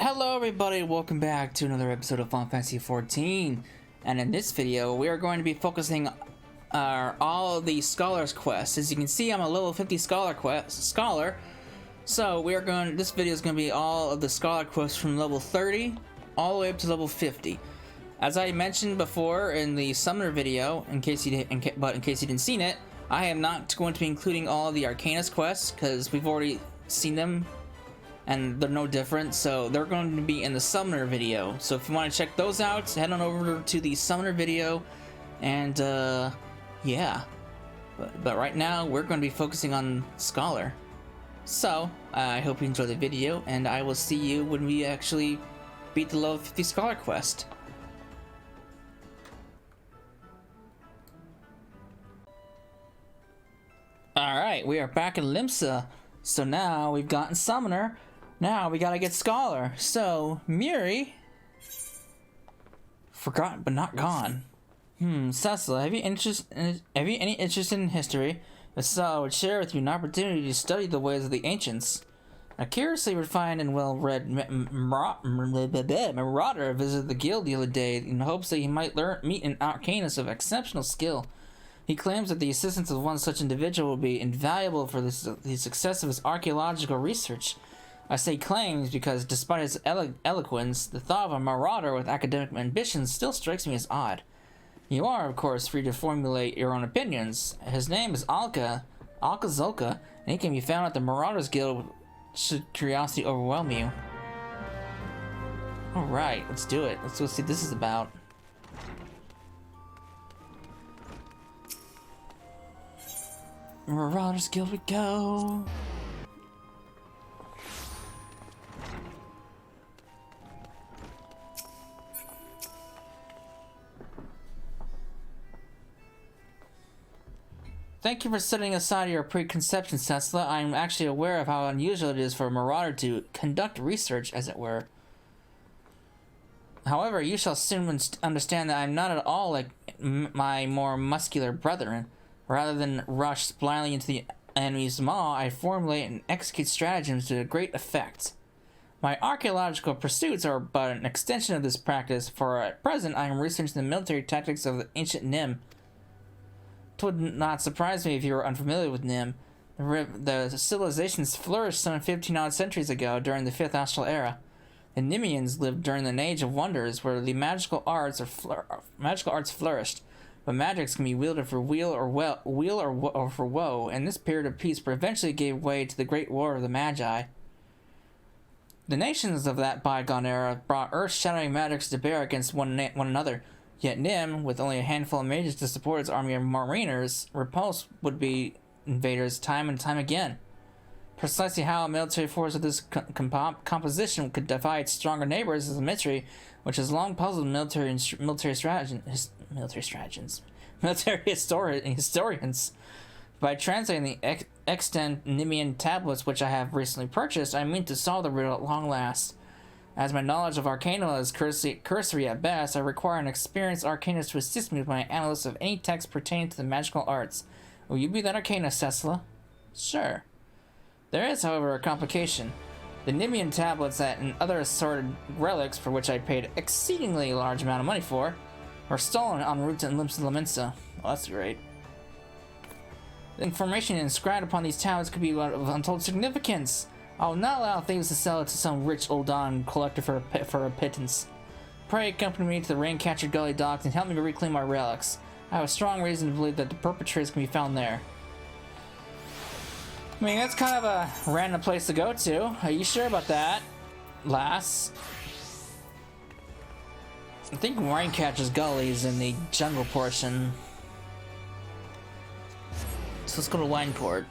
Hello everybody, welcome back to another episode of Final Fantasy XIV, and in this video we are going to be focusing all of the Scholars quests. As you can see, I'm a level 50 Scholar, so this video is going to be all of the Scholar quests from level 30 all the way up to level 50. As I mentioned before in the Summoner video, in case you didn't see it, I am not going to be including all of the Arcanist quests because we've already seen them and they're no different, so they're going to be in the Summoner video. So if you want to check those out, head on over to the Summoner video, and yeah. But right now, we're going to be focusing on Scholar. So, I hope you enjoy the video, and I will see you when we actually beat the level 50 Scholar quest. Alright, we are back in Limsa. So now we've gotten Summoner. Now we gotta get Scholar. So, Muri, forgotten but not gone. Cecil, have you any interest in history? If so, I would share with you an opportunity to study the ways of the ancients. A curiously refined and well-read marauder visited the guild the other day in hopes that he might meet an arcanist of exceptional skill. He claims that the assistance of one such individual will be invaluable for the success of his archaeological research. I say claims because, despite his eloquence, the thought of a marauder with academic ambitions still strikes me as odd. You are, of course, free to formulate your own opinions. His name is Alka Zolka, and he can be found at the Marauders Guild should curiosity overwhelm you. Alright, let's do it. Let's go see what this is about. Marauders Guild we go! Thank you for setting aside your preconceptions, Tesla. I am actually aware of how unusual it is for a marauder to conduct research, as it were. However, you shall soon understand that I am not at all like my more muscular brethren. Rather than rush blindly into the enemy's maw, I formulate and execute stratagems to great effect. My archaeological pursuits are but an extension of this practice, for at present I am researching the military tactics of the ancient Nim. It would not surprise me if you were unfamiliar with Nim. The civilizations flourished some 15 odd centuries ago during the 5th Astral Era. The Nimians lived during an age of wonders where the magical arts flourished. But magics can be wielded for weal or for woe, and this period of peace eventually gave way to the Great War of the Magi. The nations of that bygone era brought earth-shattering magics to bear against one another, yet Nim, with only a handful of mages to support its army of mariners, repulsed would-be invaders time and time again. Precisely how a military force of this composition could defy its stronger neighbors is a mystery which has long puzzled military historians. By translating the extant Nimian tablets which I have recently purchased, I mean to solve the riddle at long last. As my knowledge of Arcana is cursory at best, I require an experienced Arcanist to assist me with my analysis of any text pertaining to the magical arts. Will you be that Arcanist, Cecila? Sure. There is, however, a complication. The Nimian tablets and other assorted relics, for which I paid exceedingly large amount of money for, were stolen en route to Limsa. Well, that's great. The information inscribed upon these tablets could be of untold significance. I will not allow thieves to sell it to some rich old-on collector for a pittance. Pray accompany me to the Raincatcher Gully docks and help me to reclaim my relics. I have a strong reason to believe that the perpetrators can be found there. I mean, that's kind of a random place to go to. Are you sure about that, lass? I think Raincatcher's Gully is in the jungle portion. So let's go to Wineport.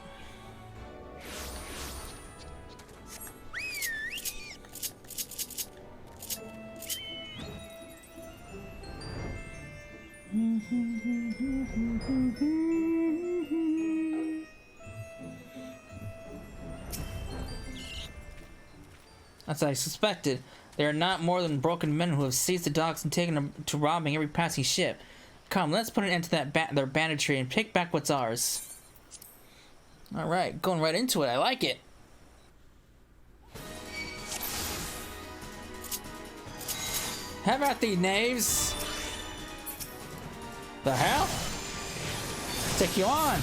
As I suspected, they are not more than broken men who have seized the docks and taken them to robbing every passing ship. Come, let's put an end to their banditry and take back what's ours. Alright, going right into it. I like it. How about these knaves? The hell? Take you on.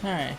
All right.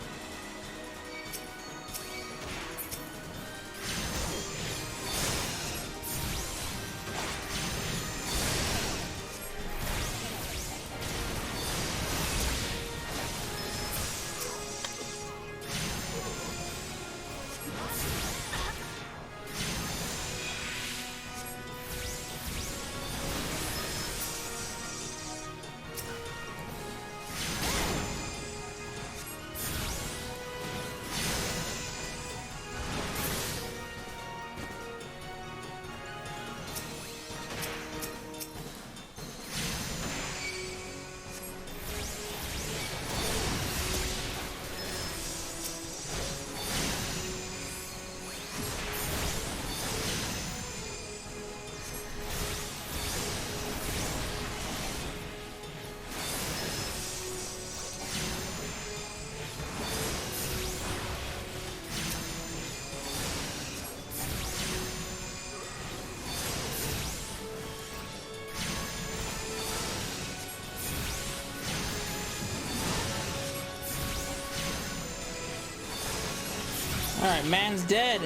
Alright, man's dead.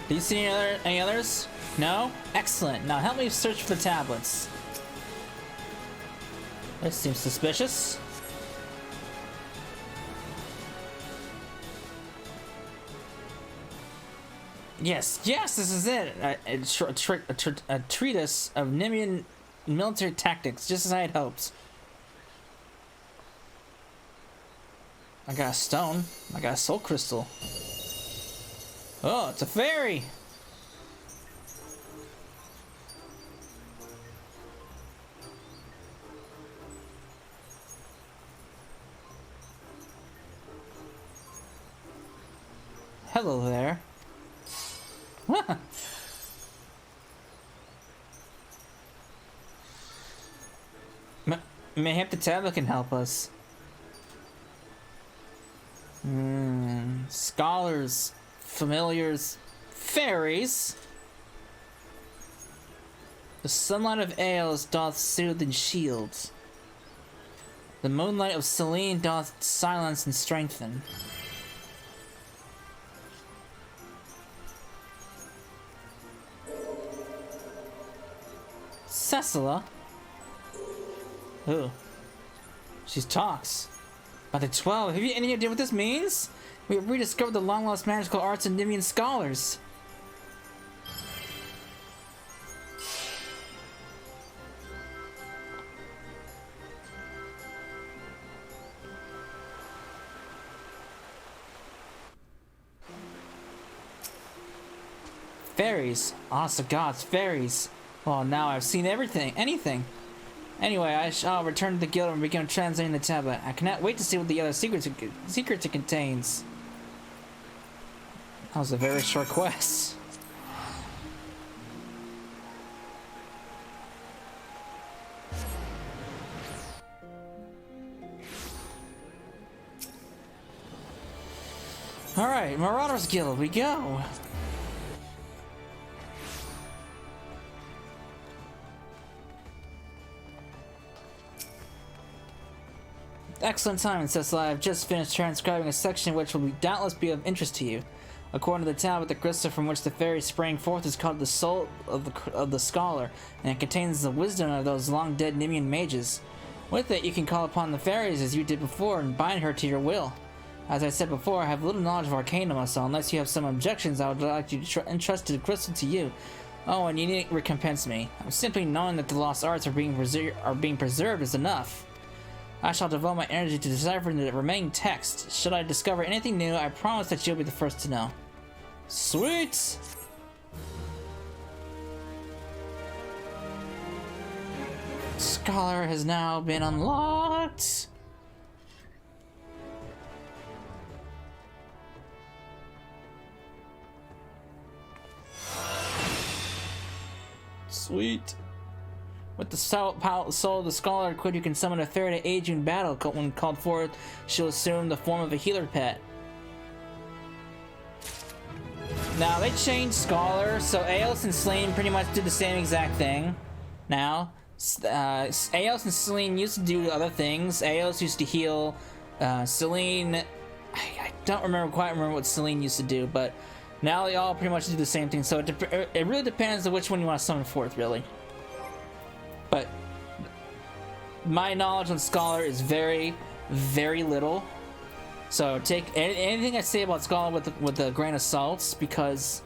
Do you see any others? No? Excellent. Now help me search for the tablets. This seems suspicious. Yes, this is it. A treatise of Nimian military tactics, just as I had hoped. I got a stone. I got a soul crystal. Oh, it's a fairy! Hello there. Mayhap the tablet can help us. Scholars, familiars, fairies. The sunlight of Aeolus doth soothe and shield. The moonlight of Selene doth silence and strengthen. Cecila? Who? She talks. By the 12, have you any idea what this means? We have rediscovered the long-lost magical arts of Nimian scholars. Fairies. Honest to gods, fairies. Well, now I've seen anything. Anyway, I shall return to the guild and begin translating the tablet. I cannot wait to see what the other secrets it contains. That was a very short quest. Alright, Marauders Guild, we go! Excellent timing, Cecil. I have just finished transcribing a section which will doubtless be of interest to you. According to the tablet, the crystal from which the fairy sprang forth is called the soul of the scholar, and it contains the wisdom of those long-dead Nimian mages. With it, you can call upon the fairies as you did before and bind her to your will. As I said before, I have little knowledge of Arcanum, so unless you have some objections, I would like to entrust the crystal to you. Oh, and you needn't recompense me. Simply knowing that the lost arts are being preserved is enough. I shall devote my energy to deciphering the remaining text. Should I discover anything new, I promise that you'll be the first to know. Sweet! Scholar has now been unlocked. Sweet. With the soul of the Scholar equipped, you can summon a fairy to aid you in battle. When called forth, she'll assume the form of a healer pet. Now, they changed Scholar, so Aeos and Selene pretty much did the same exact thing. Now, Aeos and Selene used to do other things. Aeos used to heal. Selene, I don't quite remember what Selene used to do, but now they all pretty much do the same thing. So it really depends on which one you want to summon forth, really. But my knowledge on Scholar is very, very little. So take anything I say about Scholar with a grain of salt, because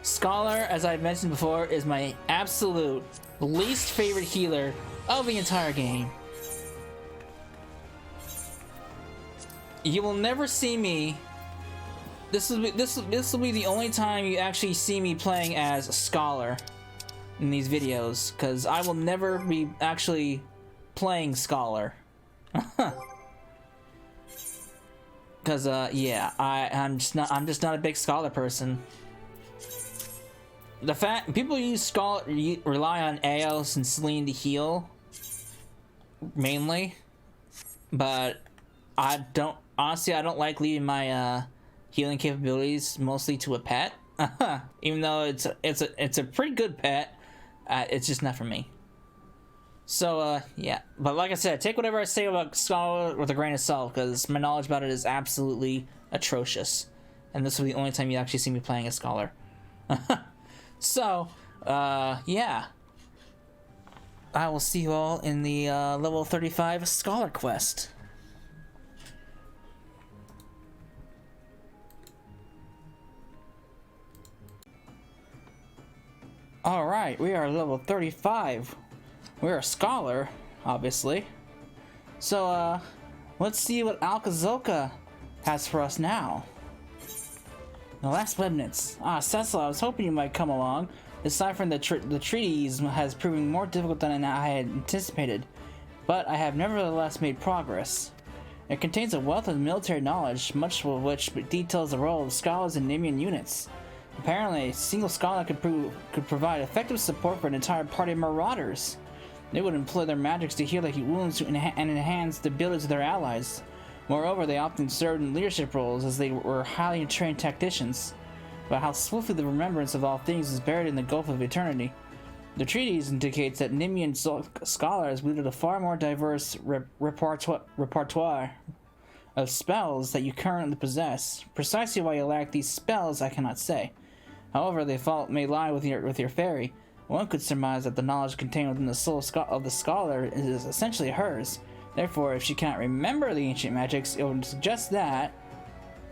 Scholar, as I've mentioned before, is my absolute least favorite healer of the entire game. You will never see me. This will be the only time you actually see me playing as a Scholar in these videos, because I will never be actually playing Scholar. Because yeah, I'm just not a big Scholar person. The fact people use Scholar rely on Aeos and Selene to heal mainly, but I don't like leaving my healing capabilities mostly to a pet. Even though it's a pretty good pet, it's just not for me. So yeah, but like I said, take whatever I say about Scholar with a grain of salt, because my knowledge about it is absolutely atrocious, and this will be the only time you actually see me playing a Scholar. So yeah, I will see you all in the level 35 Scholar quest. Alright, we are level 35. We're a Scholar, obviously. So, let's see what Alkazoka has for us now. The last Leibniz. Cecil, I was hoping you might come along. Deciphering the treatise has proven more difficult than I had anticipated, but I have nevertheless made progress. It contains a wealth of military knowledge, much of which details the role of scholars and Nemean units. Apparently, a single scholar could provide effective support for an entire party of marauders. They would employ their magics to heal wounds and enhance the abilities of their allies. Moreover, they often served in leadership roles as they were highly trained tacticians. But how swiftly the remembrance of all things is buried in the gulf of eternity. The treatise indicates that Nemean scholars wielded a far more diverse repertoire of spells that you currently possess. Precisely why you lack these spells, I cannot say. However, the fault may lie with your fairy. One could surmise that the knowledge contained within the soul of the scholar is essentially hers. Therefore, if she cannot remember the ancient magics, it would suggest that...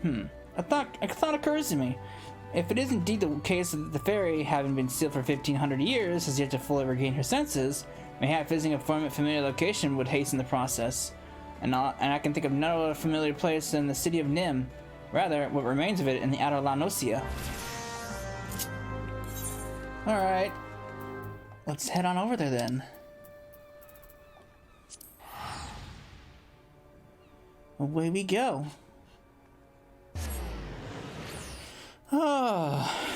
A thought occurs to me. If it is indeed the case that the fairy, having been sealed for 1500 years, has yet to fully regain her senses, mayhap visiting a familiar location would hasten the process. And I can think of no other familiar place than the city of Nim. Rather, what remains of it in the outer La Nocia. Alright. Let's head on over there then. Away we go. Oh.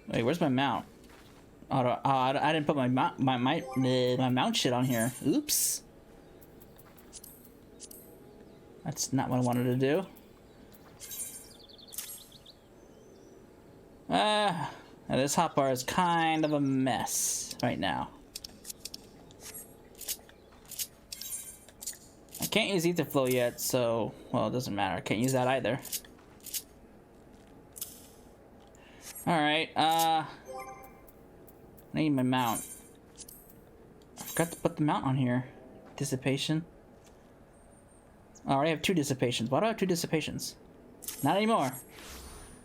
Wait, where's my mount? I didn't put my mount shit on here. Oops. That's not what I wanted to do. Now this hotbar is kind of a mess right now. I can't use ether flow yet, so well, it doesn't matter. I can't use that either. Alright, I need my mount. I forgot to put the mount on here. Dissipation. I already have 2 dissipations. Why do I have 2 dissipations? Not anymore.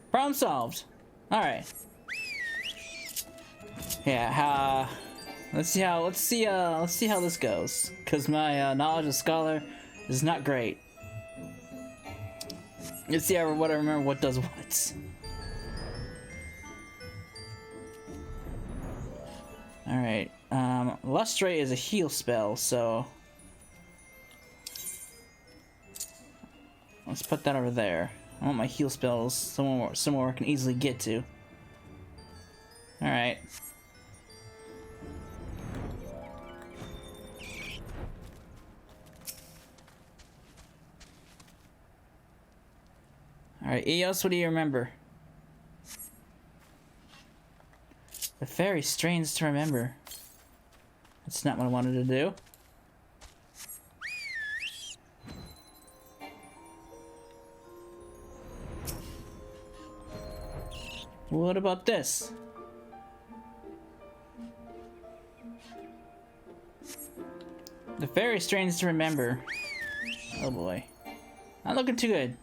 Problem solved. Alright. Yeah, let's see how this goes. Cause my knowledge of Scholar is not great. Let's see what I remember what does what. Alright, Lustrate is a heal spell, so let's put that over there. I want my heal spells somewhere I can easily get to. Alright. Alright, Eos, what do you remember? The fairy strains to remember. That's not what I wanted to do. What about this? The fairy strains to remember. Oh boy. Not looking too good.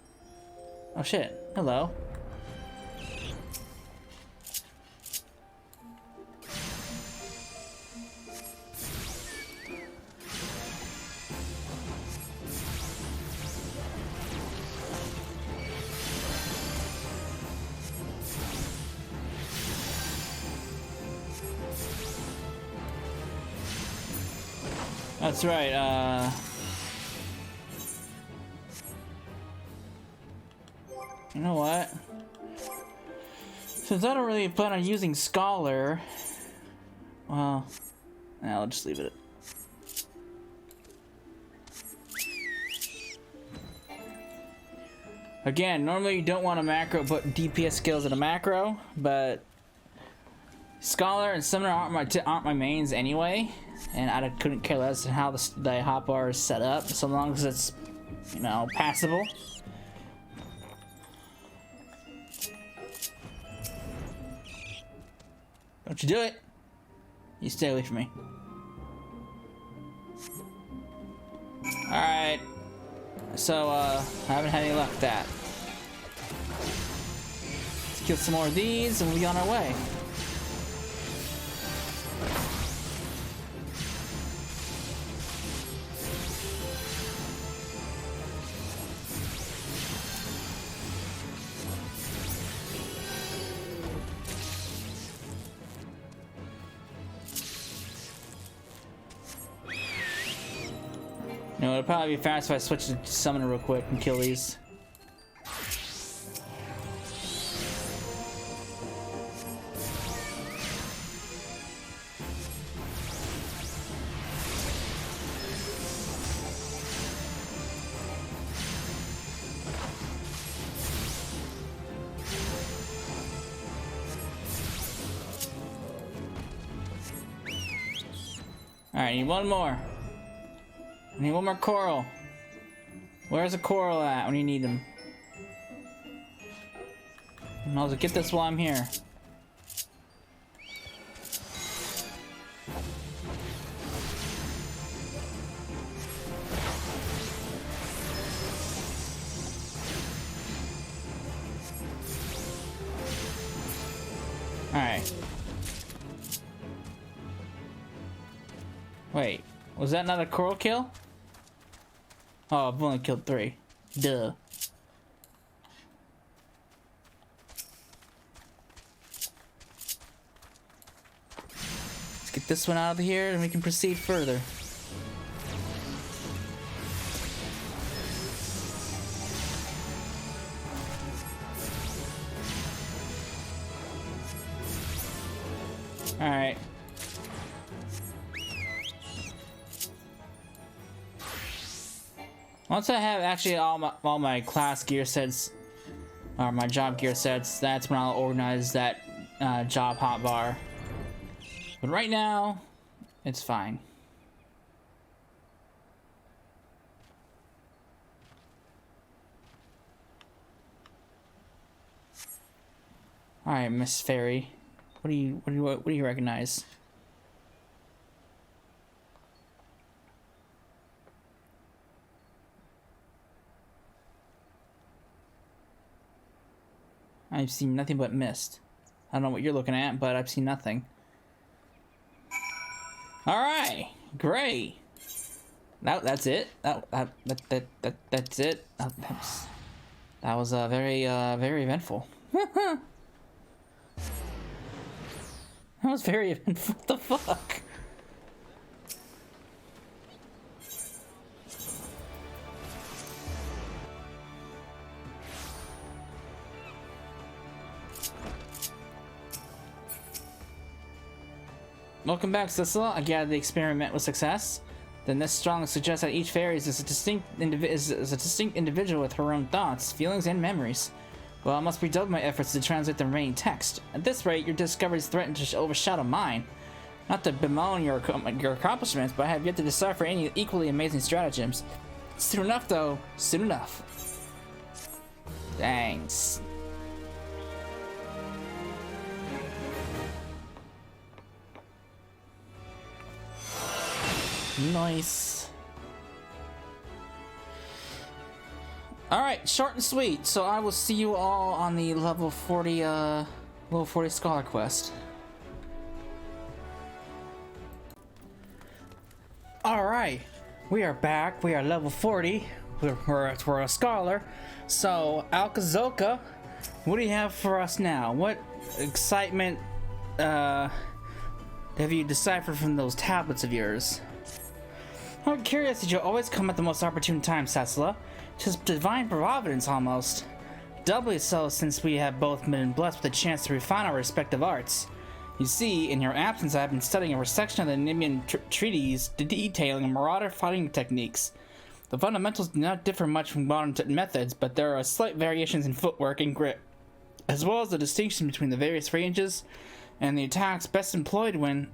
Oh shit. Hello. That's right, you know what? Since I don't really plan on using Scholar, well, I'll just leave it. Again, normally you don't want to macro put DPS skills in a macro, but Scholar and Summoner aren't my mains anyway, and I couldn't care less how the hotbar is set up, so long as it's, you know, passable. Don't you do it. You stay away from me. Alright. So, I haven't had any luck with that. Let's kill some more of these and we'll be on our way. You know, it'll probably be fast if I switch to Summoner real quick and kill these. Alright, I need one more. I need one more coral. Where's the coral at when you need them? I'll get this while I'm here. Alright. Wait, was that not a coral kill? Oh, I've only killed 3. Duh. Let's get this one out of here and we can proceed further. Alright. Once I have actually all my class gear sets, or my job gear sets, that's when I'll organize that job hotbar. But right now, it's fine. All right, Miss Fairy, what do you recognize? I've seen nothing but mist. I don't know what you're looking at, but I've seen nothing. All right, great. That's it. That's it. That was very eventful. That was very eventful. What the fuck? Welcome back, Sissela. I gather the experiment was success. Then this strongly suggests that each fairy is a distinct individual with her own thoughts, feelings, and memories. Well, I must redouble my efforts to translate the remaining text. At this rate, your discoveries threaten to overshadow mine. Not to bemoan your accomplishments, but I have yet to decipher any equally amazing stratagems. Soon enough, though. Soon enough. Thanks. Nice. Alright, short and sweet. So I will see you all on the level 40 scholar quest. Alright, we are back. We are level 40. We're a scholar. So, Alkazoka, what do you have for us now? What excitement have you deciphered from those tablets of yours? I'm curious that you always come at the most opportune time, Sissela. Just divine providence, almost. Doubly so since we have both been blessed with a chance to refine our respective arts. You see, in your absence I have been studying a section of the Nimian treatise detailing marauder fighting techniques. The fundamentals do not differ much from modern methods, but there are slight variations in footwork and grip, as well as the distinction between the various ranges and the attacks best employed when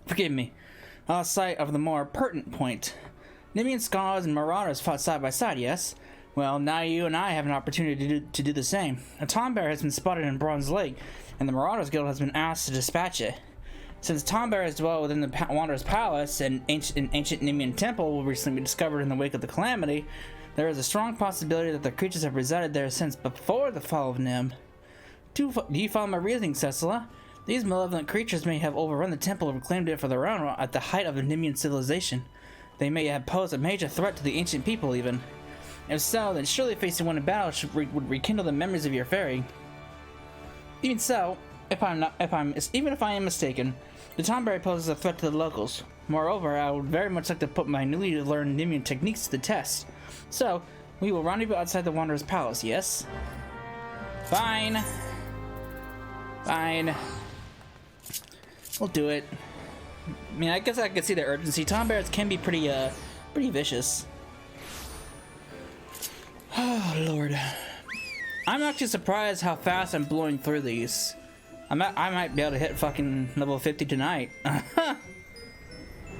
forgive me, out of sight of the more pertinent point. Nimian scholars and marauders fought side by side, yes? Well, now you and I have an opportunity to do the same. A tombear has been spotted in Bronze Lake, and the Marauders Guild has been asked to dispatch it. Since tombears dwell within the Wanderer's Palace, and an ancient Nimian temple will recently be discovered in the wake of the calamity, there is a strong possibility that the creatures have resided there since before the fall of Nim. Do you follow my reasoning, Sissela? These malevolent creatures may have overrun the temple and reclaimed it for their own at the height of the Nimian civilization. They may have posed a major threat to the ancient people, even. If so, then surely facing one in battle would rekindle the memories of your fairy. Even so, even if I am mistaken, the tombear poses a threat to the locals. Moreover, I would very much like to put my newly learned Nimian techniques to the test. So, we will rendezvous outside the Wanderer's Palace, yes? Fine. Fine. We'll do it. I mean, I guess I can see the urgency. Tombears can be pretty vicious. Oh, Lord. I'm actually surprised how fast I'm blowing through these. I might be able to hit fucking level 50 tonight.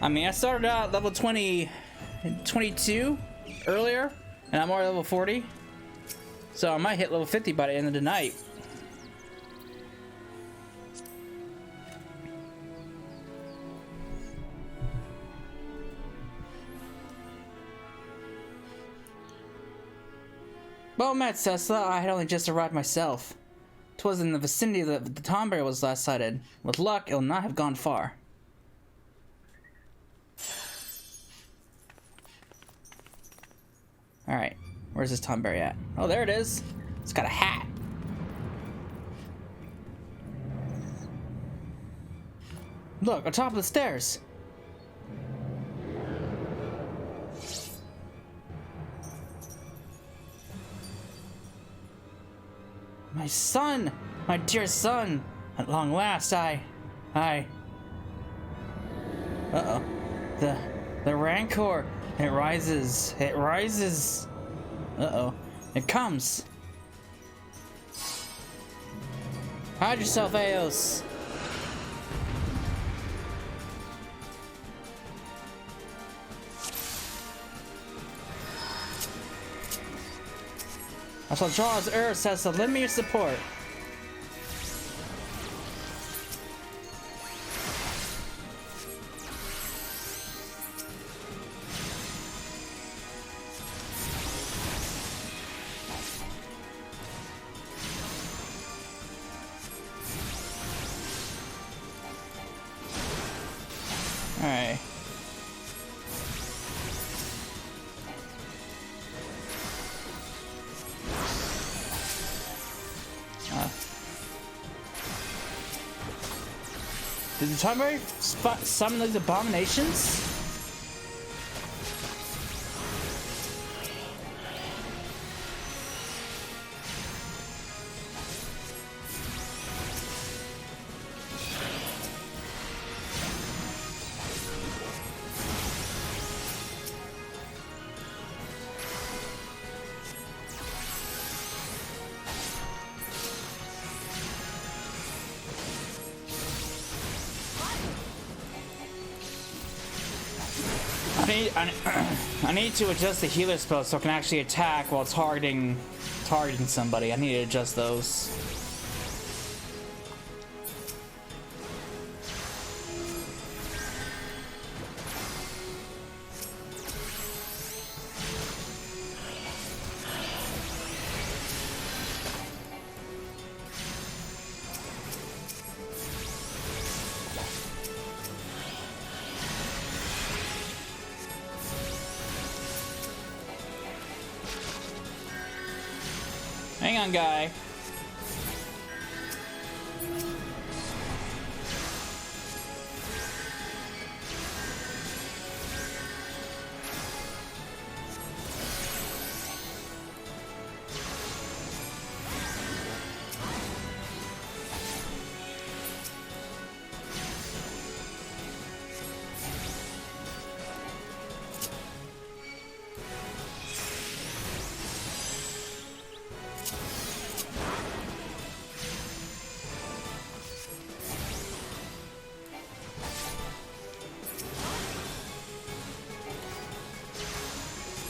I mean, I started out at level 22 earlier, and I'm already level 40. So I might hit level 50 by the end of the night. Well met, Sissela. I had only just arrived myself. 'Twas in the vicinity that the tombear was last sighted. With luck, it'll not have gone far. Alright, where's this tombear at? Oh, there it is. It's got a hat. Look, on top of the stairs. My son! My dear son! At long last, Uh-oh. The rancor! It rises! It rises! Uh-oh. It comes! Hide yourself, Eos! I shall draw his earth, says to lend me your support. Alright. Did the Tomberry summon those abominations? I need to adjust the healer spell so I can actually attack while targeting somebody. I need to adjust those. Hang on, guy.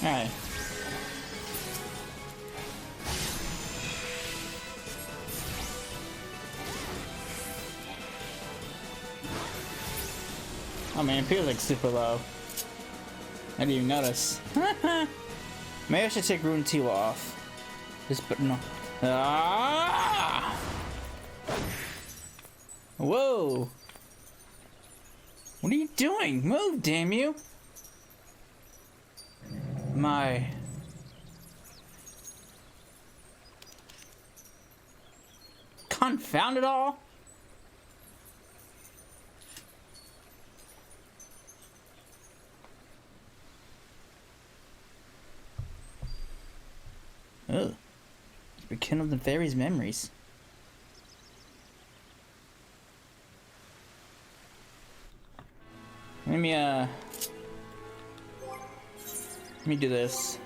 Alright. Oh man, it feels like super low. I didn't even notice. Maybe I should take Rune 2 off. But no. Ah! Whoa! What are you doing? Move, damn you! My... Confound it all! Ugh. Rekindled the fairy's memories. Let me do this.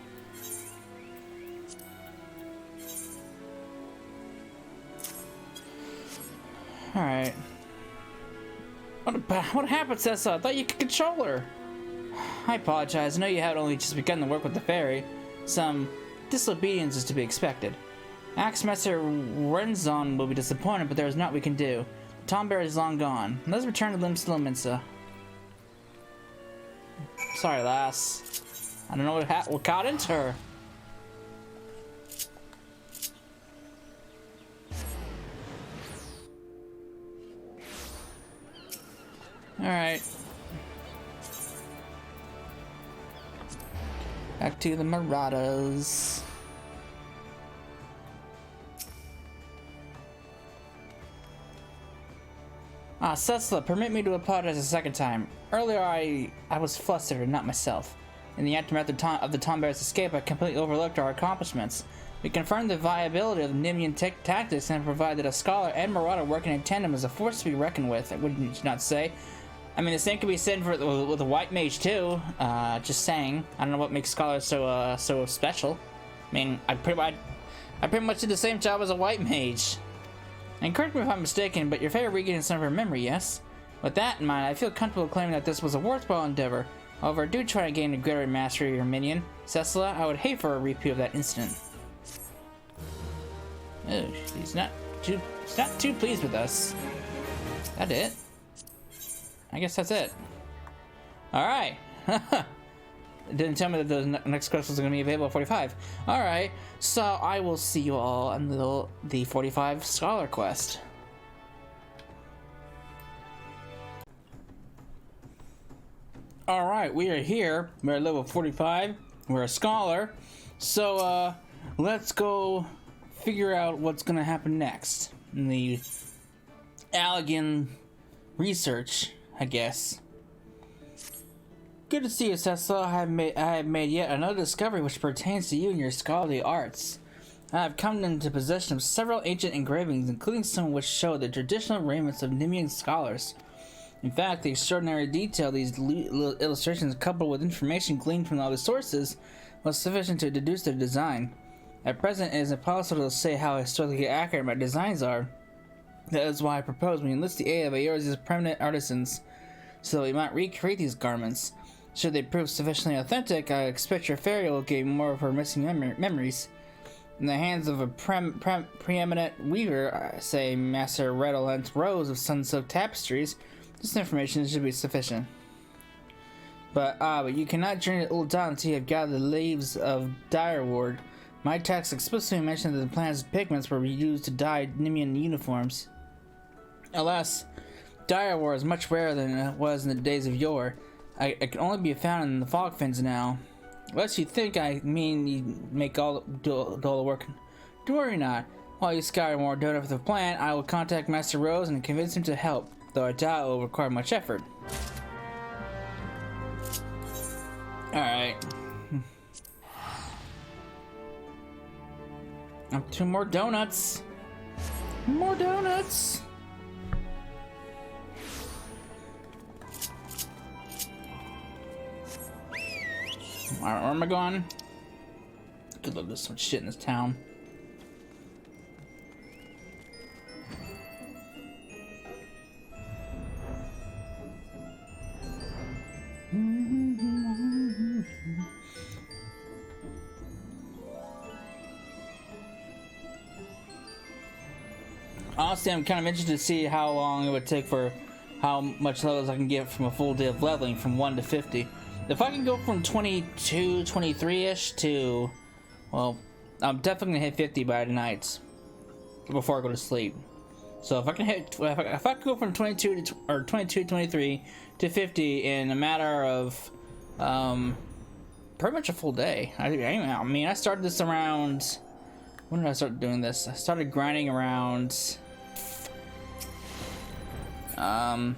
Alright. What happened, Sessa? I thought you could control her. I apologize. I know you had only just begun to work with the fairy. Some disobedience is to be expected. Axemaster Renzon will be disappointed, but there is naught we can do. The Tomberry is long gone. Let's return to Limsa. Sorry, lass. I don't know what got into her. Alright. Back to the Marauders. Cecila, permit me to apologize a second time. Earlier I was flustered and not myself. In the aftermath of the Tomberry's escape, I completely overlooked our accomplishments. We confirmed the viability of Nimian tactics and provided that a scholar and marauder working in tandem is a force to be reckoned with, wouldn't you not say? I mean, the same could be said for with a white mage too. Just saying. I don't know what makes scholars so special. I mean, I pretty much did the same job as a white mage. And correct me if I'm mistaken, but your favorite regained some of her memory, yes? With that in mind, I feel comfortable claiming that this was a worthwhile endeavor. However, do try to gain a greater mastery of your minion. Cecila, I would hate for a repeat of that incident. Oh, she's not too pleased with us. That it? I guess that's it. Alright. It didn't tell me that the next quest was going to be available at 45. Alright, so I will see you all on the 45 Scholar quest. Alright, we are here. We're at level 45. We're a Scholar. So, let's go figure out what's going to happen next in the Allegan research, I guess. Good to see you, Cecil. I have made yet another discovery which pertains to you and your scholarly arts. I have come into possession of several ancient engravings, including some which show the traditional raiments of Nemean scholars. In fact, the extraordinary detail of these illustrations, coupled with information gleaned from other sources, was sufficient to deduce their design. At present, it is impossible to say how historically accurate my designs are. That is why I propose we enlist the aid of Aor's permanent artisans, so that we might recreate these garments. Should they prove sufficiently authentic, I expect your fairy will gain more of her missing memories. In the hands of a preeminent weaver, say Master Redolent Rose of sun-soaked tapestries, this information should be sufficient. But you cannot journey to Ul'dah until you have gathered the leaves of direward. My text explicitly mentioned that the plant's pigments were used to dye Nemean uniforms. Alas, direward is much rarer than it was in the days of yore. It can only be found in the fogfins now. Unless you think I mean you make do all the work. Don't worry not. While you scour more donut for the plant, I will contact Master Rose and convince him to help, though I doubt it will require much effort. Alright. Two more donuts. More donuts. Alright, where am I going? Good luck, there's so much shit in this town. Honestly, I'm kind of interested to see how long it would take for how much levels I can get from a full day of leveling from 1 to 50. If I can go from 22, 23-ish to, well, I'm definitely gonna hit 50 by tonight before I go to sleep. So if I can hit, if I can go from 22 to, or 22, 23 to 50 in a matter of, pretty much a full day. I mean, I started this around, when did I start doing this? I started grinding around, I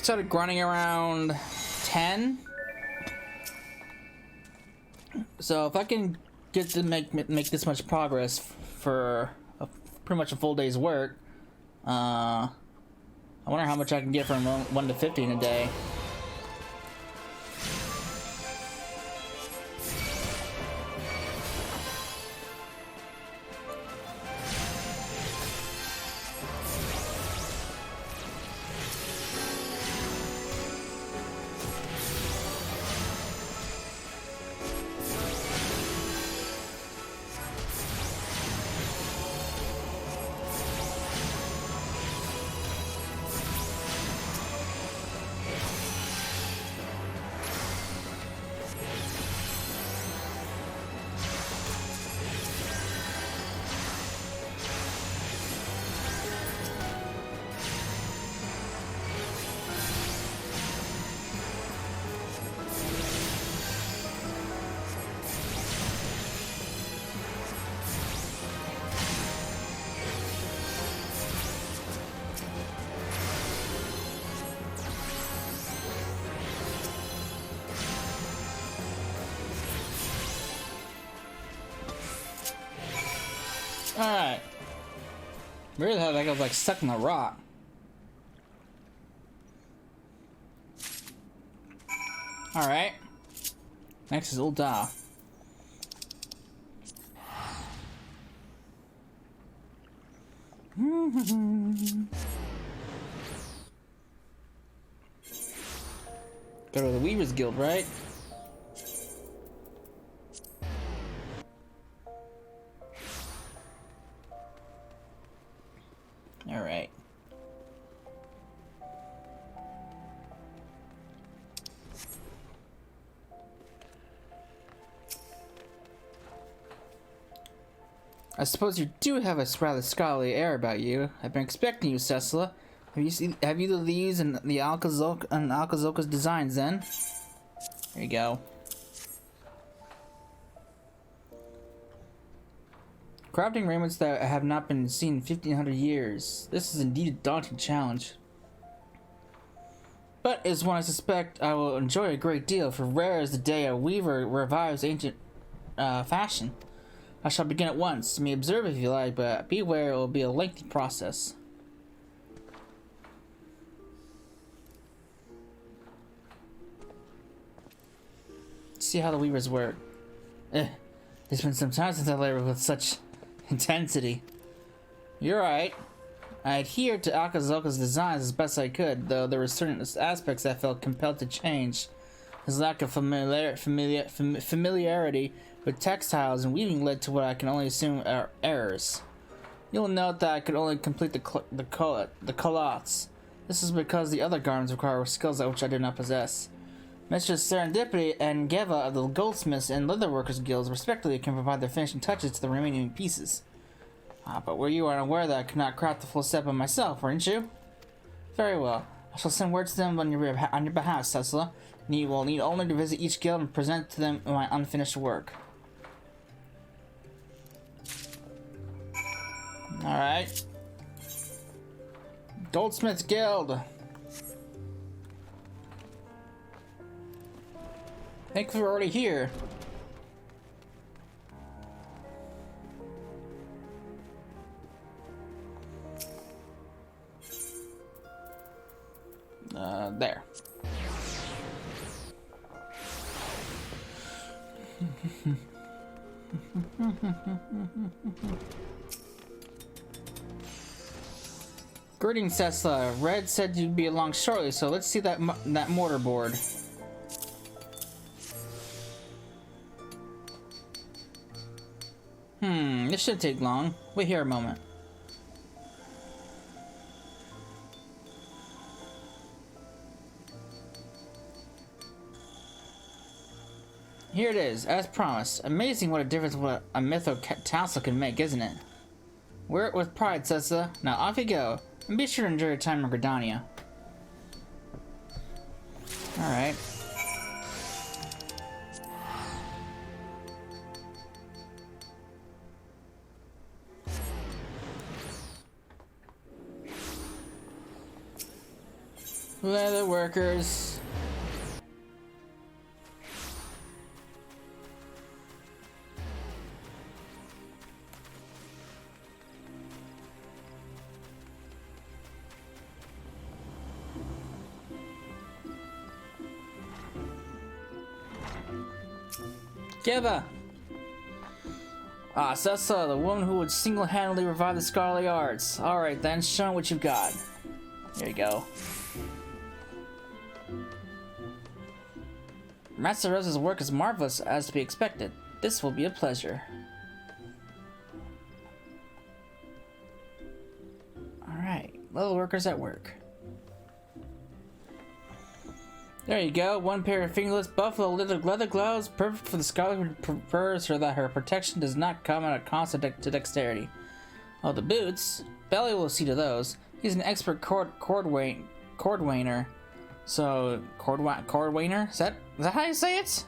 started grinding around 10. So if I can get to make this much progress for pretty much a full day's work, I wonder how much I can get from 1 to 50 in a day. Alright. Really thought like I was like stuck in the rock. Alright. Next is Ul'dah. Go to the Weaver's Guild, right? Alright. I suppose you do have a rather scholarly air about you. I've been expecting you, Cecila. Have you the leaves and the Alkazoka's designs then? There you go. Crafting raiments that have not been seen in 1500 years. This is indeed a daunting challenge. But as one I suspect I will enjoy a great deal, for rare is the day a weaver revives ancient fashion. I shall begin at once. You may observe if you like, but beware, it will be a lengthy process. See how the weavers work. It's been some time since I labored with such intensity. You're right. I adhered to Akazoka's designs as best I could, though there were certain aspects I felt compelled to change. His lack of familiarity with textiles and weaving led to what I can only assume are errors. You'll note that I could only complete the culottes. This is because the other garments require skills which I did not possess. Mistress Serendipity and Geva of the Goldsmiths and Leatherworkers Guilds respectively can provide the finishing touches to the remaining pieces. But were you unaware that I could not craft the full set by myself, weren't you? Very well. I shall send word to them on your behalf, Cecila. You will need only to visit each guild and present to them my unfinished work. Alright. Goldsmiths Guild. I think we're already here. There. Greetings, Cecila. Red said you'd be along shortly, so let's see that mortar board. This shouldn't take long. Wait here a moment. Here it is, as promised. Amazing what a difference what a mytho tassel can make, isn't it? Wear it with pride, Cecila. Now off you go. And be sure to enjoy your time in Gridania. Alright. Leather workers. Geva! Ah, Cecila, the woman who would single-handedly revive the scholarly arts. Alright then, show me what you've got. There you go. Master Rose's work is marvelous, as to be expected. This will be a pleasure. Alright, leather workers at work. There you go, one pair of fingerless buffalo leather gloves, perfect for the scholar who prefers her that her protection does not come at a cost to dexterity. Oh, the boots, Belly will see to those. He's an expert cordwainer. So, cordwainer? Is that how you say it?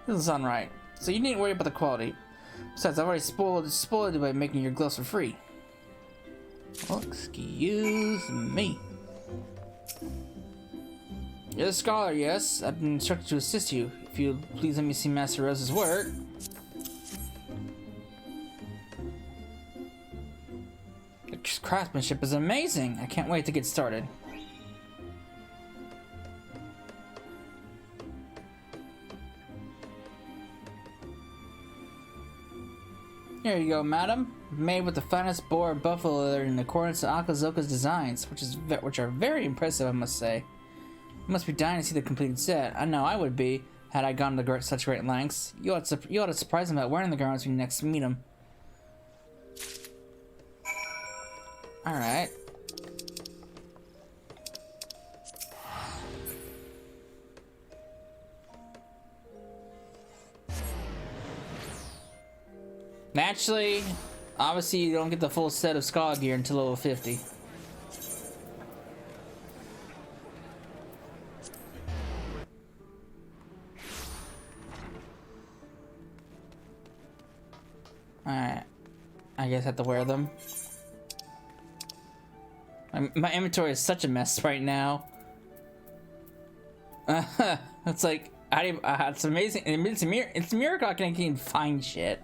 Doesn't sound right. So you needn't worry about the quality. Besides, I've already spoiled it by making your gloves for free. Oh, excuse me. You're the scholar, yes. I've been instructed to assist you. If you please let me see Master Rose's work. The craftsmanship is amazing. I can't wait to get started. Here you go, madam. Made with the finest boar and buffalo leather in accordance to Akazoka's designs, which are very impressive, I must say. You must be dying to see the completed set. I know I would be, had I gone to such great lengths. You ought to surprise him by wearing the garments when you next meet him. Alright. Naturally, obviously you don't get the full set of Skull gear until level 50. Alright. I guess I have to wear them. My inventory is such a mess right now. It's like, it's amazing. It's a miracle I can even find shit.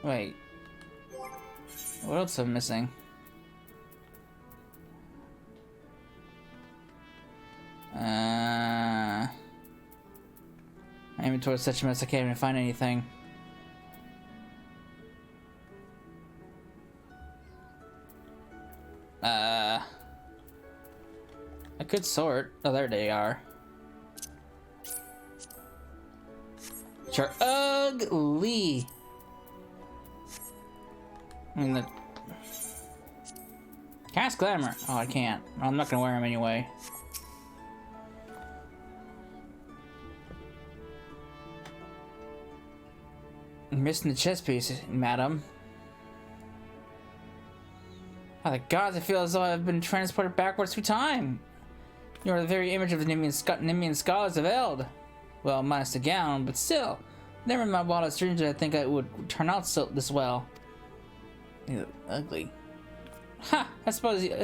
Wait. What else am I missing? My inventory is such a mess I can't even find anything. I could sort. Oh, there they are. Which are ugly. I mean, the cast glamour. Oh, I can't. I'm not gonna wear them anyway. I'm missing the chest piece, madam. By the gods, I feel as though I've been transported backwards through time. You are the very image of the Nemean scholars of Eld. Well, minus the gown, but still. Never in my wildest dreams did I think it would turn out this well. Ew, ugly. Ha! I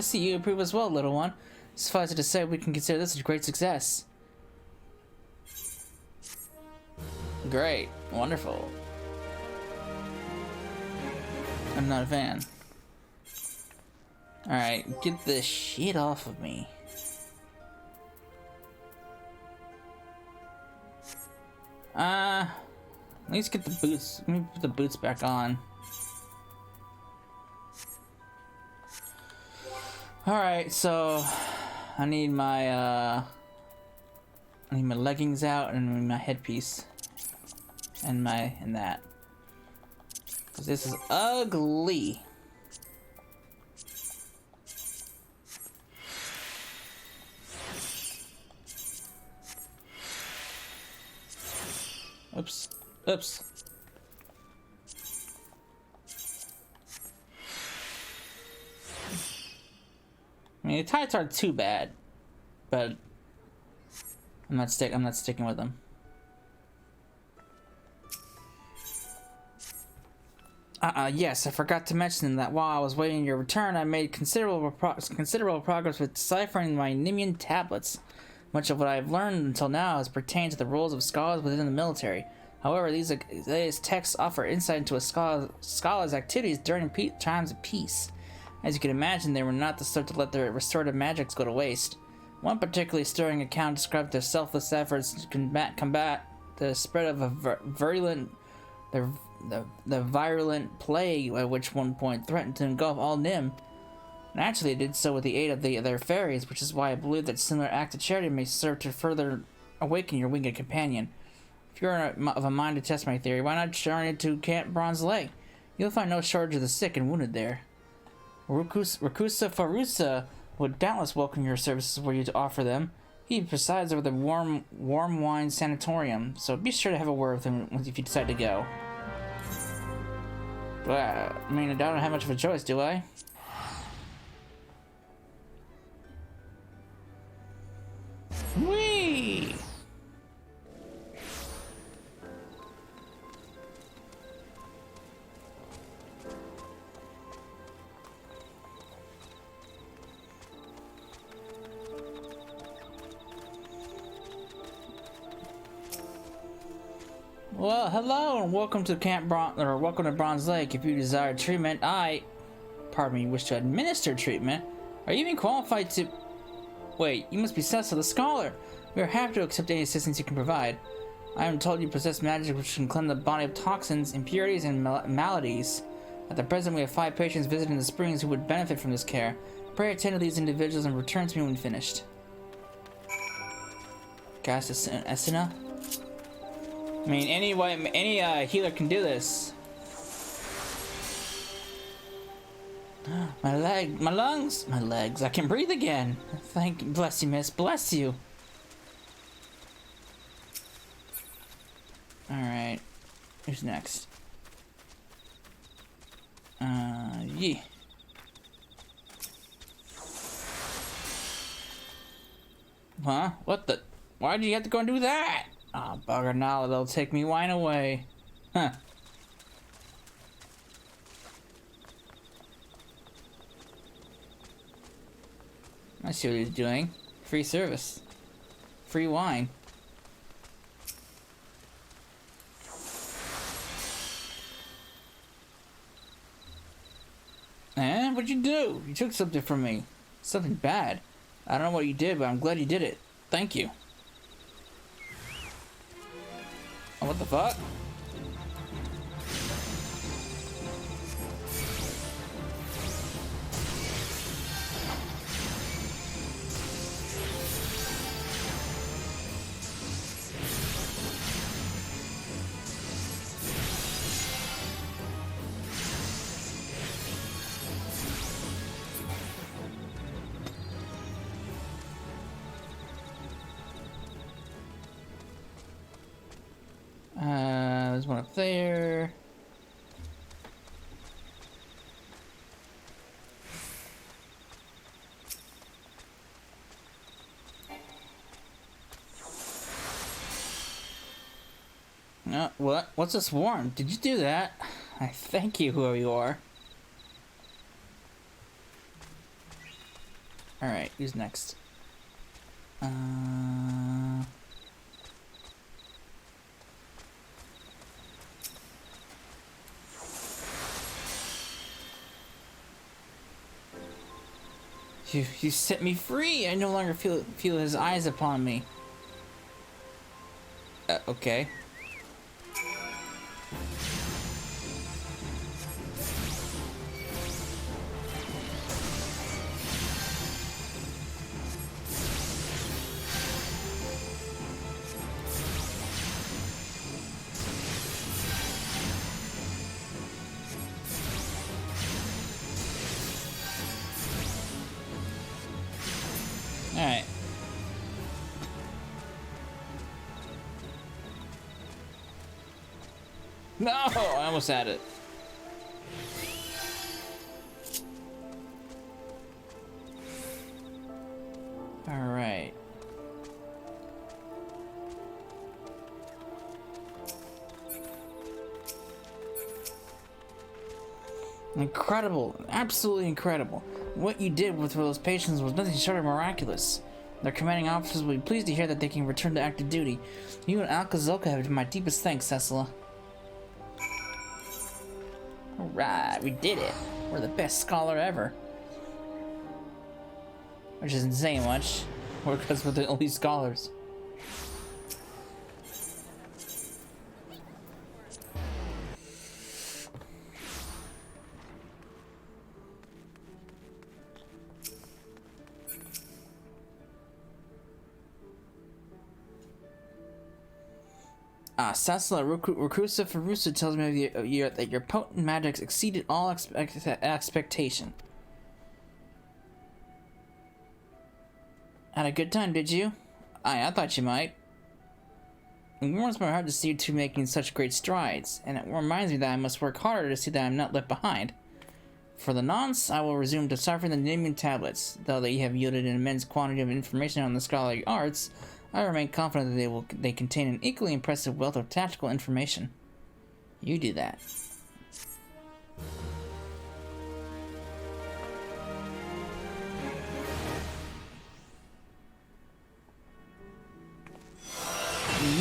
see you approve as well, little one. Suffice it to say, we can consider this a great success. Great. Wonderful. I'm not a fan. Alright, get this shit off of me. At least get the boots. Let me put the boots back on. Alright, so I need my leggings out and my headpiece. And that. Cause this is ugly. Oops. Oops. I mean, the tights aren't too bad, but I'm not sticking with them. Yes, I forgot to mention that while I was waiting your return, I made considerable progress with deciphering my Nemean tablets. Much of what I've learned until now has pertained to the roles of scholars within the military. However, these texts offer insight into a scholar's activities during times of peace. As you can imagine, they were not the sort to let their restorative magics go to waste. One particularly stirring account described their selfless efforts to combat the spread of a virulent plague, which one point threatened to engulf all Nim. Naturally, they did so with the aid of their fairies, which is why I believe that similar act of charity may serve to further awaken your winged companion. If you're of a mind to test my theory, why not journey to Camp Bronze Lake? You'll find no shortage of the sick and wounded there. Rakusa Farusa would doubtless welcome your services were you to offer them. He presides over the warm wine sanatorium, so be sure to have a word with him if you decide to go. But, I mean, I don't have much of a choice, do I? Whee! Well, hello and welcome to welcome to Bronze Lake. If you desire treatment, wish to administer treatment. Are you even qualified to? Wait, you must be Cecil the Scholar. We are happy to accept any assistance you can provide. I am told you possess magic which can cleanse the body of toxins, impurities, and maladies. At the present, we have 5 patients visiting the springs who would benefit from this care. Pray attend to these individuals and return to me when finished. Cast Esina. I mean, any healer can do this. My lungs, my legs. I can breathe again. Bless you, miss. Bless you. All right. Who's next? Yeah. Huh? What the? Why'd you have to go and do that? Oh, bugger, now they'll take me wine away. Huh. I see what he's doing. Free service. Free wine. Eh? What'd you do? You took something from me. Something bad. I don't know what you did, but I'm glad you did it. Thank you. Oh, what the fuck? There's one up there. What? What's this swarm? Did you do that? I thank you, whoever you are. Alright, who's next? You set me free! I no longer feel his eyes upon me. Okay. Alright. No! I almost had it. Alright. Incredible. Absolutely incredible. What you did with those patients was nothing short of miraculous. Their commanding officers will be pleased to hear that they can return to active duty. You and Alkazoka have my deepest thanks, Cecila. Alright, we did it. We're the best scholar ever. Which isn't saying much. Because we're the only scholars. Cecila Reclusa Ferusa tells me that your potent magics exceeded all expectation. Had a good time, did you? I thought you might. It warms my heart to see you two making such great strides, and it reminds me that I must work harder to see that I am not left behind. For the nonce, I will resume deciphering the Nimian tablets. Though they have yielded an immense quantity of information on the scholarly arts, I remain confident that they contain an equally impressive wealth of tactical information. You do that.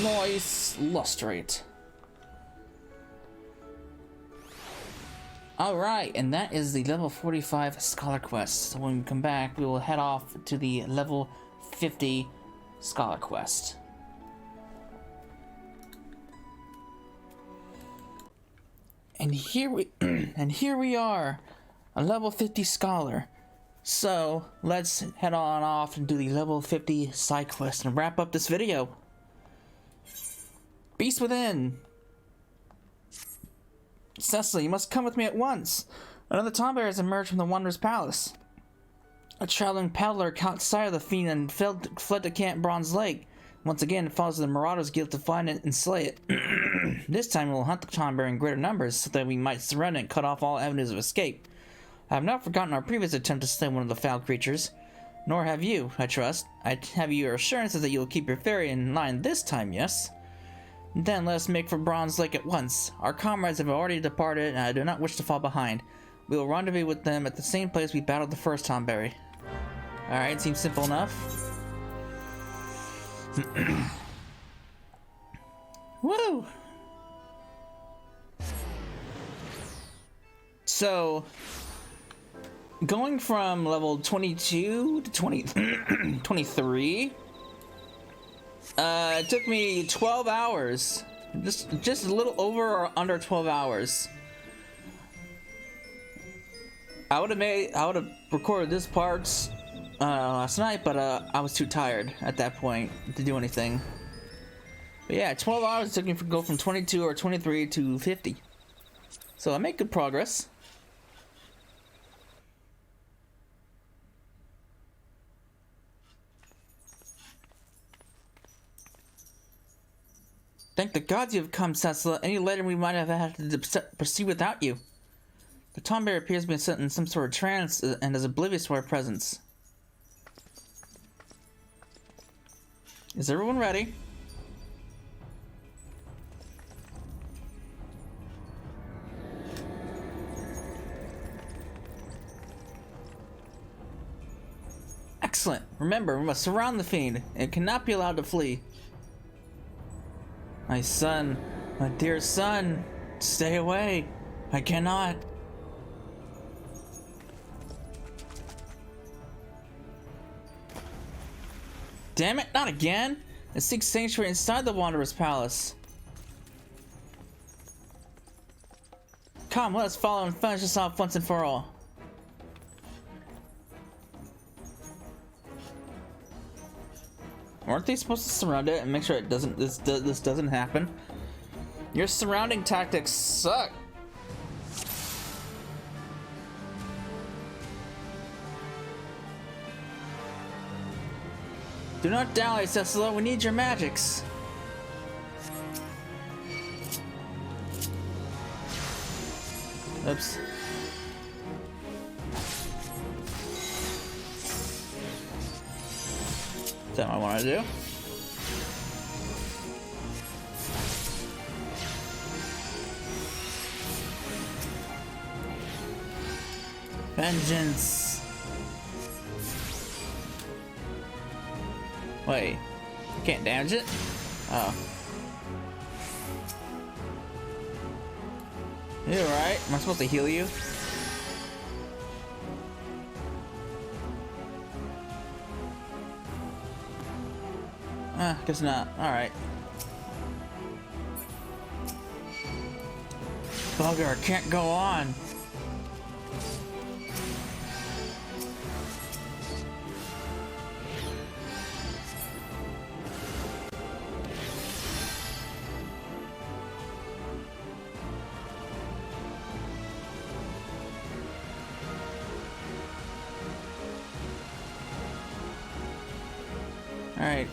Nice lustrate. Alright, and that is the level 45 Scholar Quest. So when we come back, we will head off to the level 50 Scholar Quest. And here we are, a level 50 scholar. So let's head on off and do the level 50 side quest and wrap up this video. Beast within. Cecily, you must come with me at once. Another tombearer has emerged from the Wanderer's Palace. A traveling peddler caught sight of the fiend and fled to Camp Bronze Lake. Once again, it falls to the Marauders Guild to find it and slay it. This time we'll hunt the Tomberry in greater numbers so that we might surround it and cut off all avenues of escape. I have not forgotten our previous attempt to slay one of the foul creatures. Nor have you, I trust. I have your assurances that you will keep your fairy in line this time, yes? Then let us make for Bronze Lake at once. Our comrades have already departed, and I do not wish to fall behind. We will rendezvous with them at the same place we battled the first Tomberry. Alright, seems simple enough. Woo! So, going from level 22 to 23, it took me 12 hours. Just a little over or under 12 hours. I would have recorded this part last night, but I was too tired at that point to do anything. But yeah, 12 hours it took me to go from 22 or 23 to 50. So I made good progress. Thank the gods you have come, Cecilla. Any later we might have had to proceed without you. The Tomberry appears to be set in some sort of trance and is oblivious to our presence. Is everyone ready? Excellent. Remember, we must surround the fiend. It cannot be allowed to flee. My son, my dear son, stay away. I cannot. Damn it, not again! It seeks sanctuary inside the Wanderer's Palace. Come, let us follow and finish this off once and for all. Aren't they supposed to surround it and make sure it doesn't this doesn't happen? Your surrounding tactics suck. Do not dally, Cecilla. We need your magics. Oops. Is that what I want to do? Vengeance. Wait, can't damage it? Oh. You alright? Am I supposed to heal you? Guess not. Alright. Bugger, can't go on. Alright.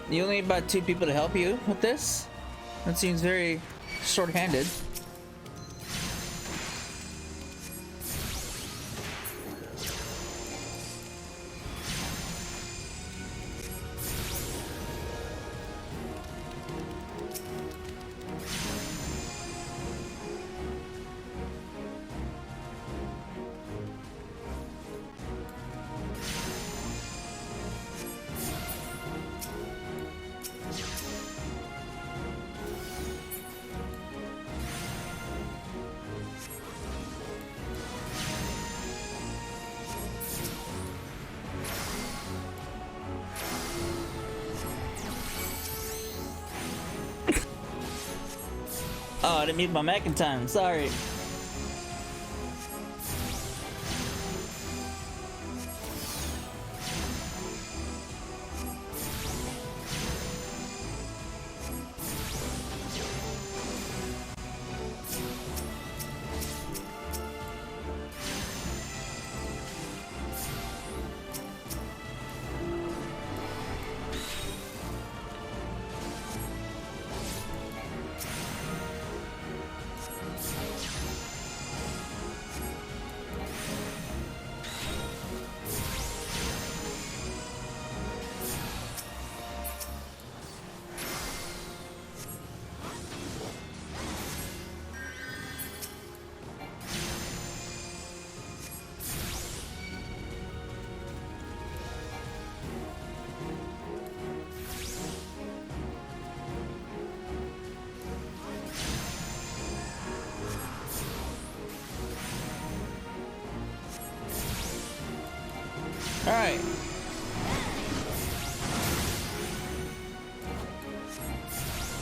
You only need about 2 people to help you with this? That seems very short-handed. Oh, I didn't mute my mic in time. Sorry.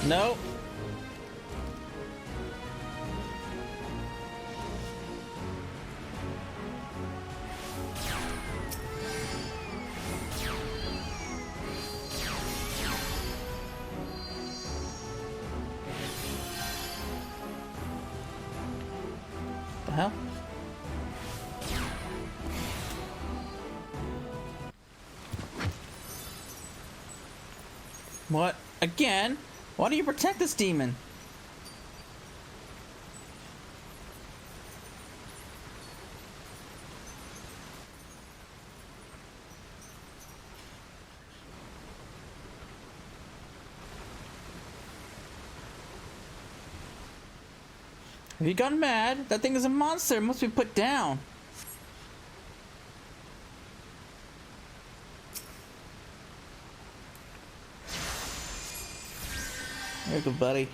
No. The hell? What? Again? Why do you protect this demon? Have you gone mad? That thing is a monster. It must be put down. There you go, buddy.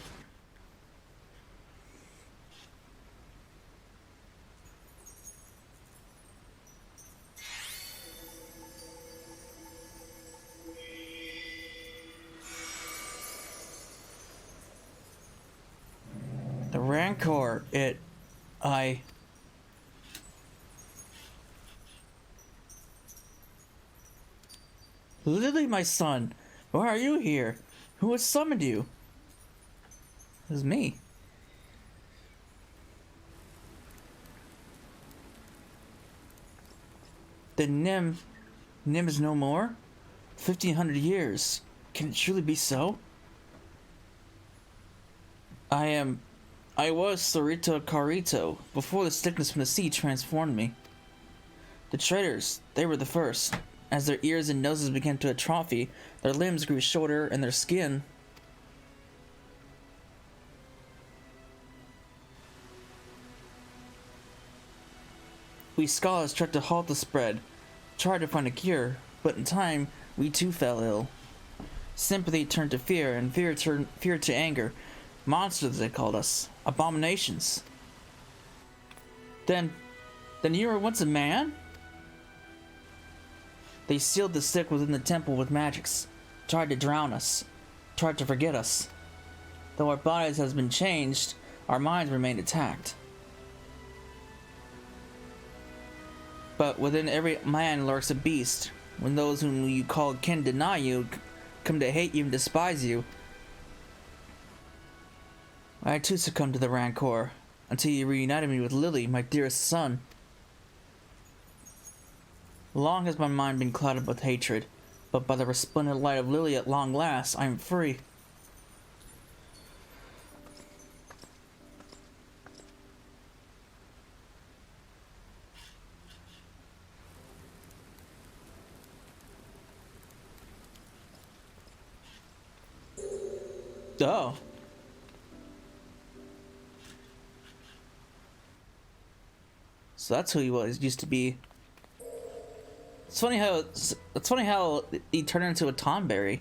The Rancor, Lily, my son, why are you here? Who has summoned you? It was me. The Nim is no more? 1,500 years. Can it truly be so? I was Sarito Carito, before the sickness from the sea transformed me. The traitors, they were the first. As their ears and noses began to atrophy, their limbs grew shorter and their skin... We scholars tried to halt the spread, tried to find a cure, but in time, we too fell ill. Sympathy turned to fear, and fear to anger. Monsters, they called us. Abominations. Then you were once a man? They sealed the sick within the temple with magics, tried to drown us, tried to forget us. Though our bodies has been changed, our minds remained intact. But within every man lurks a beast. When those whom you call kin deny you, come to hate you and despise you. I too succumbed to the Rancor, until you reunited me with Lily, my dearest son. Long has my mind been clouded with hatred, but by the resplendent light of Lily at long last, I am free. Oh. So that's who he was, used to be. It's funny how he turned into a Tonberry.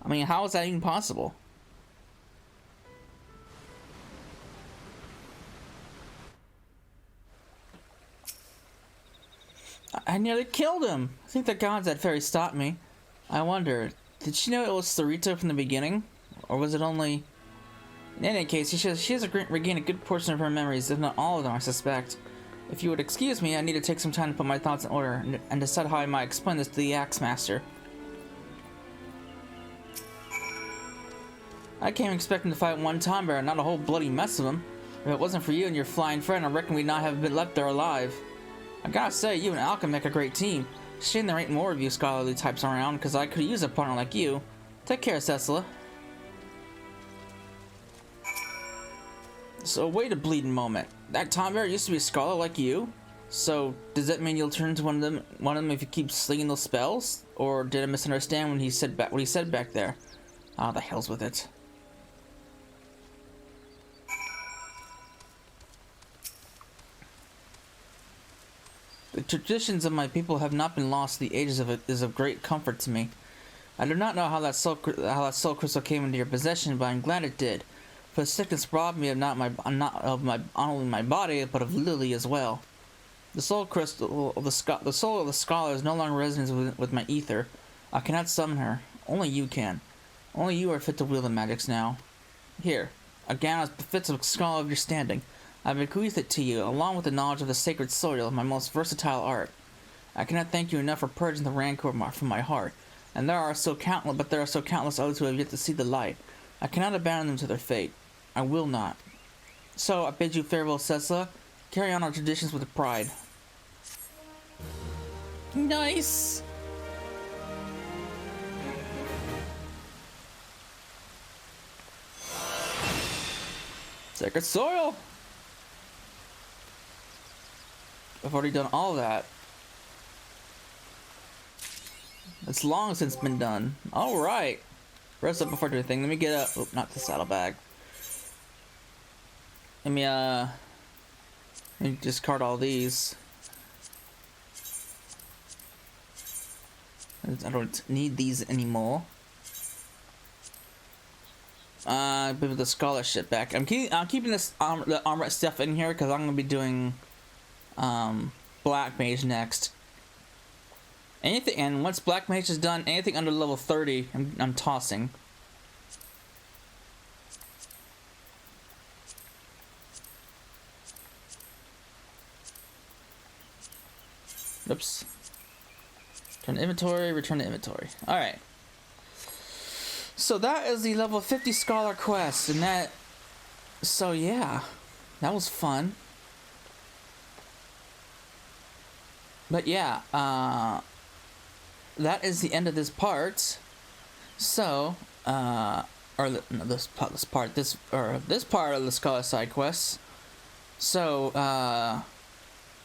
I mean, how is that even possible? I nearly killed him. I think the gods that fairy stopped me. I wonder, did she know it was Sarito from the beginning? Or was it only... In any case, she has regained a good portion of her memories, if not all of them, I suspect. If you would excuse me, I need to take some time to put my thoughts in order and decide how I might explain this to the Axe Master. I came expecting to fight one Tombear, not a whole bloody mess of them. If it wasn't for you and your flying friend, I reckon we'd not have been left there alive. I gotta say, you and Alchem make a great team. Shame there ain't more of you scholarly types around, because I could use a partner like you. Take care, Cecila. So wait a bleeding moment. That Tombear used to be a scholar like you? So does that mean you'll turn into one of them if you keep slinging those spells? Or did I misunderstand when what he said back there? Ah, the hell's with it. The traditions of my people have not been lost through the ages of it is of great comfort to me. I do not know how that soul crystal came into your possession, but I'm glad it did. For the sickness robbed me of not only my body, but of Lily as well. The soul crystal of the soul of the scholar is no longer resonates with my ether. I cannot summon her. Only you can. Only you are fit to wield the magics now. Here, a gown as befits a scholar of your standing. I bequeath it to you, along with the knowledge of the sacred soil, my most versatile art. I cannot thank you enough for purging the rancor from my heart, and there are so countless others who have yet to see the light. I cannot abandon them to their fate. I will not. So I bid you farewell, Cesla. Carry on our traditions with pride. Nice. Sacred soil. I've already done all that. It's long since been done. All right. Rest up before doing anything. Let me get a. Oh, not the saddlebag. Let me discard all these. I don't need these anymore. But with the scholarship back. I'm keeping this the armor stuff in here because I'm gonna be doing Black Mage next. Anything, and once Black Mage is done, anything under level 30, I'm tossing. Oops. Return to inventory, return to inventory. Alright. So that is the level 50 Scholar quest, and that... So yeah, that was fun. But yeah, that is the end of this part. So, this part of the Scholar side quests. So,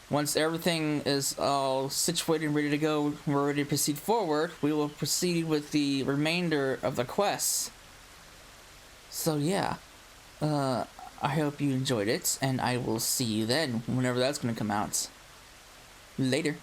once everything is all situated and ready to go, we're ready to proceed forward, we will proceed with the remainder of the quests. So yeah, I hope you enjoyed it, and I will see you then, whenever that's going to come out. Later.